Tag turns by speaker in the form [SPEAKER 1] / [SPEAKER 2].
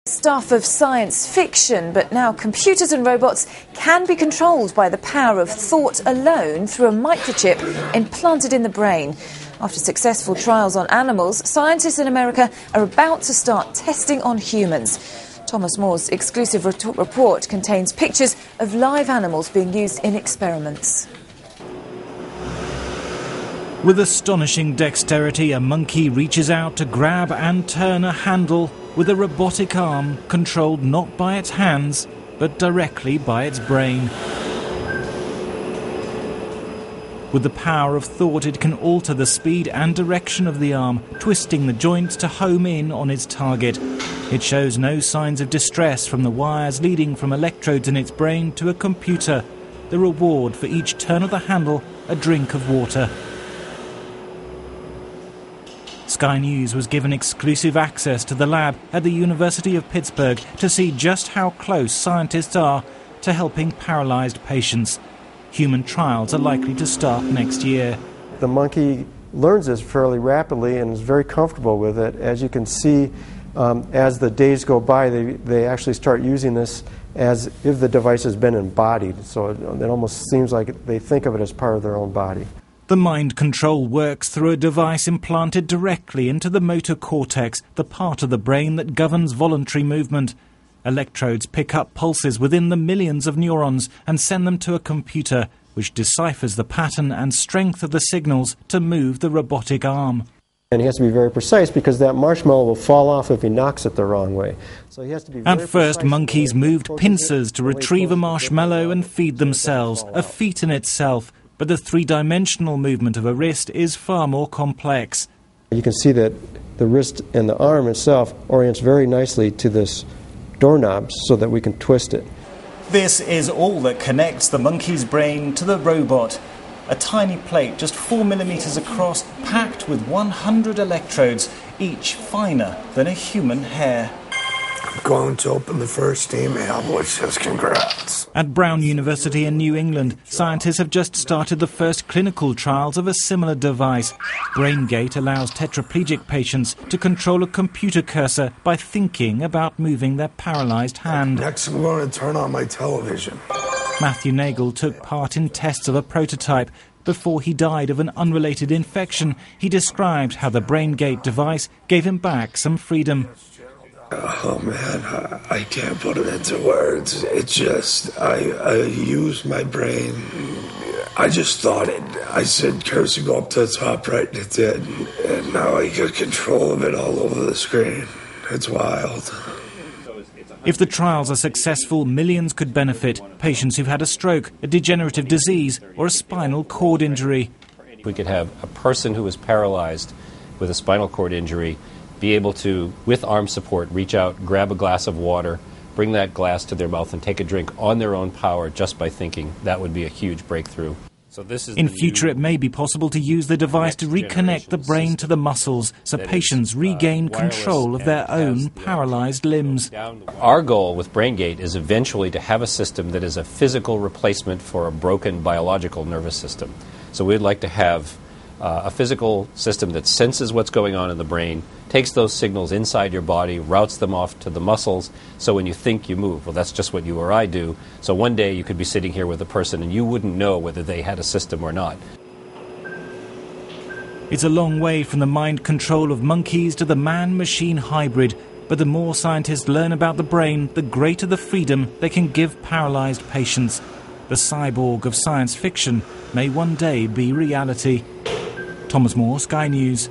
[SPEAKER 1] Stuff of science fiction, but now computers and robots can be controlled by the power of thought alone through a microchip implanted in the brain. After successful trials on animals, scientists in America are about to start testing on humans. Thomas Moore's exclusive report contains pictures of live animals being used in experiments.
[SPEAKER 2] With astonishing dexterity, a monkey reaches out to grab and turn a handle with a robotic arm controlled not by its hands, but directly by its brain. With the power of thought, it can alter the speed and direction of the arm, twisting the joints to home in on its target. It shows no signs of distress from the wires leading from electrodes in its brain to a computer. The reward for each turn of the handle, a drink of water. Sky News was given exclusive access to the lab at the University of Pittsburgh to see just how close scientists are to helping paralysed patients. Human trials are likely to start next year.
[SPEAKER 3] The monkey learns this fairly rapidly and is very comfortable with it. As you can see, as the days go by, they actually start using this as if the device has been embodied. So it almost seems like they think of it as part of their own body.
[SPEAKER 2] The mind control works through a device implanted directly into the motor cortex, the part of the brain that governs voluntary movement. Electrodes pick up pulses within the millions of neurons and send them to a computer, which deciphers the pattern and strength of the signals to move the robotic arm.
[SPEAKER 3] And he has to be very precise because that marshmallow will fall off if he knocks it the wrong way. So he has to be very
[SPEAKER 2] At first,
[SPEAKER 3] precise.
[SPEAKER 2] monkeys moved pincers to retrieve a marshmallow and feed themselves, a feat in itself. But the three-dimensional movement of a wrist is far more complex.
[SPEAKER 3] You can see that the wrist and the arm itself orients very nicely to this doorknob so that we can twist it.
[SPEAKER 2] This is all that connects the monkey's brain to the robot. A tiny plate just 4 millimeters across, packed with 100 electrodes, each finer than a human hair.
[SPEAKER 4] I'm going to open the first email, which says congrats.
[SPEAKER 2] At Brown University in New England, scientists have just started the first clinical trials of a similar device. BrainGate allows tetraplegic patients to control a computer cursor by thinking about moving their paralysed hand.
[SPEAKER 4] Next, I'm going to turn on my television.
[SPEAKER 2] Matthew Nagel took part in tests of a prototype. Before he died of an unrelated infection, he described how the BrainGate device gave him back some freedom.
[SPEAKER 4] Oh man, I can't put it into words. It just, I used my brain. I just thought it. I said cursor go up to the top right, and it did. And now I get control of it all over the screen. It's wild.
[SPEAKER 2] If the trials are successful, millions could benefit. Patients who've had a stroke, a degenerative disease, or a spinal cord injury.
[SPEAKER 5] We could have a person who is paralyzed with a spinal cord injury be able to, with arm support, reach out, grab a glass of water, bring that glass to their mouth and take a drink on their own power just by thinking. That would be a huge breakthrough. So this is in
[SPEAKER 2] future, it may be possible to use the device to reconnect the brain to the muscles so patients regain control of their own paralyzed limbs.
[SPEAKER 5] Our goal with BrainGate is eventually to have a system that is a physical replacement for a broken biological nervous system. So we'd like to have a physical system that senses what's going on in the brain, takes those signals inside your body, routes them off to the muscles, so when you think, you move. Well, that's just what you or I do. So one day you could be sitting here with a person and you wouldn't know whether they had a system or not.
[SPEAKER 2] It's a long way from the mind control of monkeys to the man-machine hybrid, but the more scientists learn about the brain, the greater the freedom they can give paralyzed patients. The cyborg of science fiction may one day be reality. Thomas Moore, Sky News.